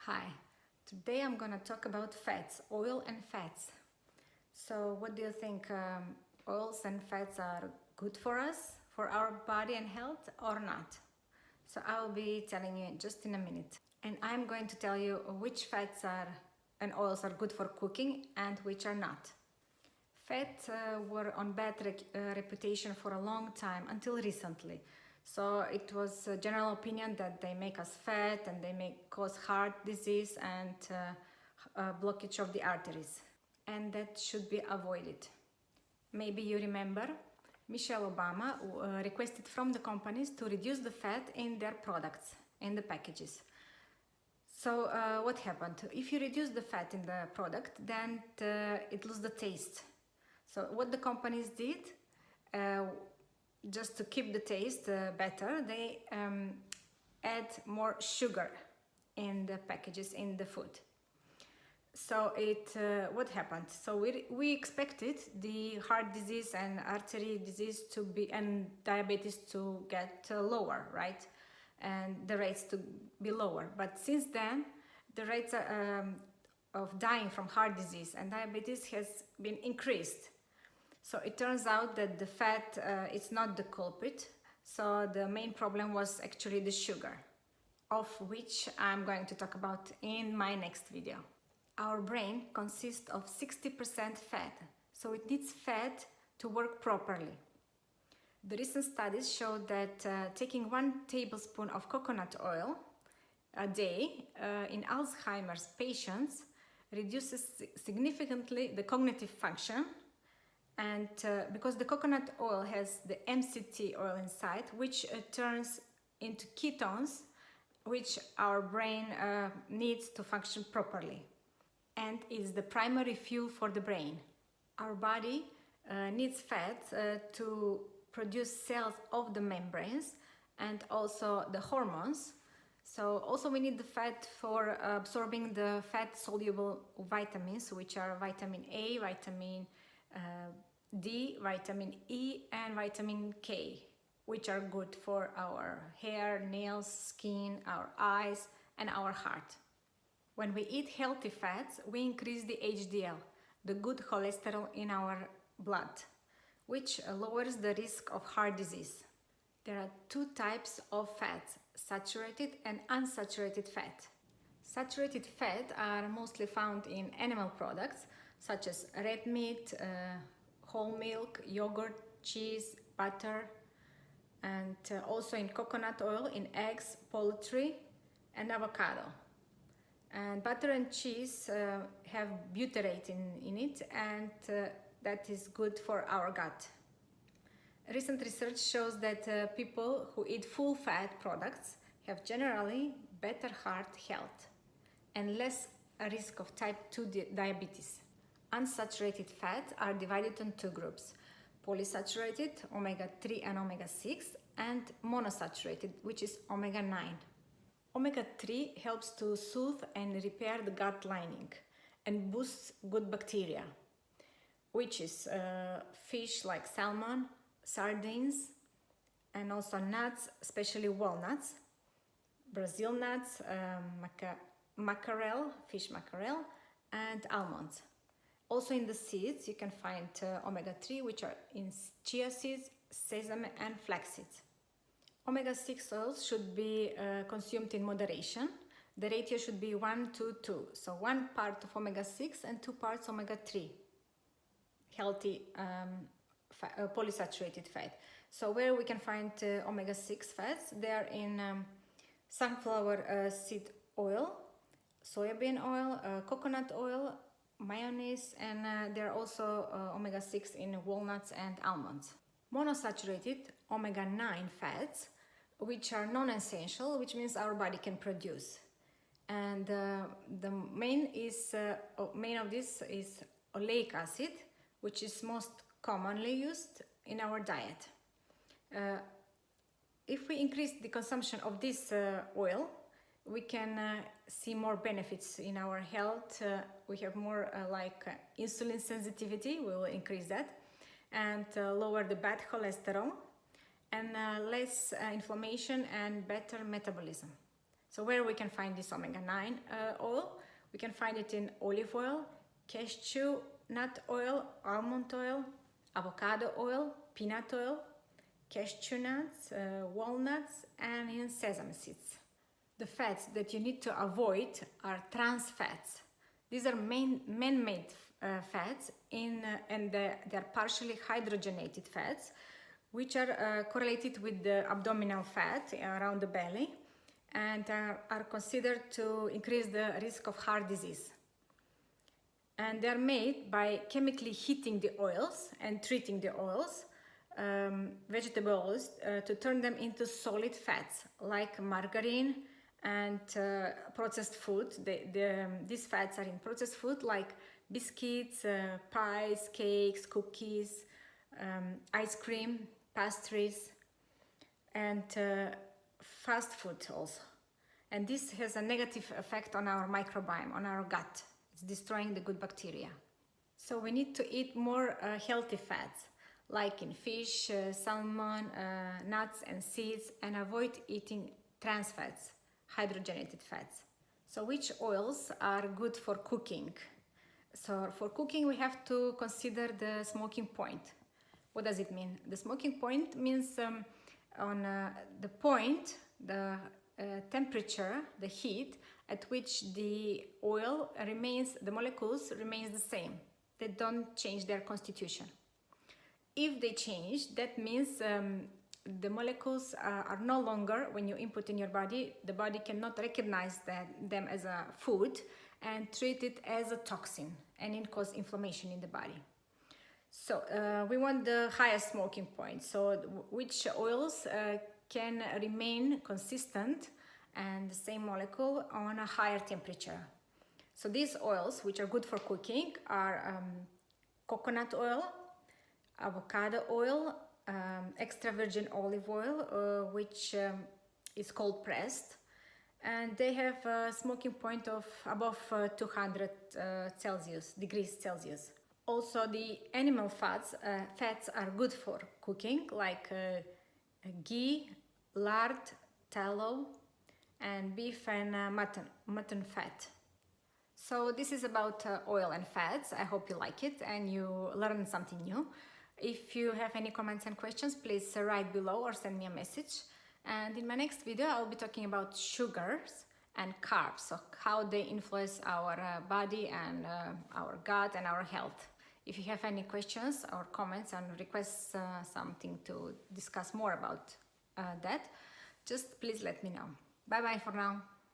Hi, today I'm gonna talk about fats, oil and fats. So what do you think? Oils and fats are good for us, for our body and health, or not? So I'll be telling you just in a minute. And I'm going to tell you which fats are and oils are good for cooking and which are not. Fats were on bad reputation for a long time, until recently. So it was a general opinion that they make us fat and they may cause heart disease and blockage of the arteries. And that should be avoided. Maybe you remember Michelle Obama requested from the companies to reduce the fat in their products, in the packages. So what happened? If you reduce the fat in the product, then it loses the taste. So what the companies did, just to keep the taste better, they add more sugar in the packages, in the food. So what happened? So we expected the heart disease and artery disease to be, and diabetes to get lower, right? And the rates to be lower. But since then, the rates of dying from heart disease and diabetes has been increased. So it turns out that the fat is not the culprit. So the main problem was actually the sugar, of which I'm going to talk about in my next video. Our brain consists of 60% fat, so it needs fat to work properly. The recent studies show that taking 1 tablespoon of coconut oil a day in Alzheimer's patients reduces significantly the cognitive function. And because the coconut oil has the MCT oil inside, which turns into ketones, which our brain needs to function properly, and is the primary fuel for the brain. Our body needs fat to produce cells of the membranes and also the hormones. So also we need the fat for absorbing the fat-soluble vitamins, which are vitamin A, vitamin D, vitamin E, and vitamin K, which are good for our hair, nails, skin, our eyes, and our heart. When we eat healthy fats, we increase the HDL, the good cholesterol in our blood, which lowers the risk of heart disease. There are 2 types of fats, saturated and unsaturated fat. Saturated fat are mostly found in animal products, such as red meat, whole milk, yogurt, cheese, butter, and also in coconut oil, in eggs, poultry, and avocado. And butter and cheese have butyrate in it, and that is good for our gut. Recent research shows that people who eat full fat products have generally better heart health and less risk of type 2 diabetes. Unsaturated fats are divided into 2 groups: polysaturated, omega-3 and omega-6, and monosaturated, which is omega-9. Omega-3 helps to soothe and repair the gut lining and boosts good bacteria, which is fish like salmon, sardines, and also nuts, especially walnuts, Brazil nuts, mackerel, fish mackerel, and almonds. Also in the seeds you can find omega-3, which are in chia seeds, sesame, and flax seeds. Omega-6 oils should be consumed in moderation. The ratio should be 1:2, so 1 part of omega-6 and 2 parts omega-3, healthy polysaturated fat. So where we can find omega-6 fats, they are in sunflower seed oil, soybean oil, coconut oil, mayonnaise, and there are also omega-6 in walnuts and almonds. Monosaturated omega-9 fats, which are non-essential, which means our body can produce. And the main of this is oleic acid, which is most commonly used in our diet. If we increase the consumption of this oil, we can see more benefits in our health. We have more insulin sensitivity, we will increase that, and lower the bad cholesterol, and less inflammation and better metabolism. So where we can find this omega-9 oil? We can find it in olive oil, cashew nut oil, almond oil, avocado oil, peanut oil, cashew nuts, walnuts, and in sesame seeds. The fats that you need to avoid are trans fats. These are man-made fats and they're partially hydrogenated fats, which are correlated with the abdominal fat around the belly and are considered to increase the risk of heart disease. And they're made by chemically heating the oils and treating the oils, vegetable oils, to turn them into solid fats like margarine and processed food. These fats are in processed food like biscuits, pies, cakes, cookies, ice cream, pastries, and fast food also. And this has a negative effect on our microbiome, on our gut. It's destroying the good bacteria. So we need to eat more healthy fats, like in fish, salmon, nuts and seeds, and avoid eating trans fats, hydrogenated fats. So which oils are good for cooking? So for cooking we have to consider the smoking point. What does it mean? The smoking point means on the point, the temperature, the heat at which the oil remains, the molecules remains the same. They don't change their constitution. If they change, that means the molecules are no longer, when you input in your body, the body cannot recognize them as a food and treat it as a toxin, and it causes inflammation in the body. So we want the highest smoking point. So which oils can remain consistent and the same molecule on a higher temperature. So these oils, which are good for cooking, are coconut oil, avocado oil, extra virgin olive oil, which is cold pressed, and they have a smoking point of above 200 degrees Celsius. Also, the animal fats are good for cooking, like ghee, lard, tallow, and beef and mutton fat. So this is about oil and fats. I hope you like it and you learned something new. If you have any comments and questions, please write below or send me a message. And in my next video, I'll be talking about sugars and carbs, so how they influence our body and our gut and our health. If you have any questions or comments and requests something to discuss more about that, just please let me know. Bye bye for now.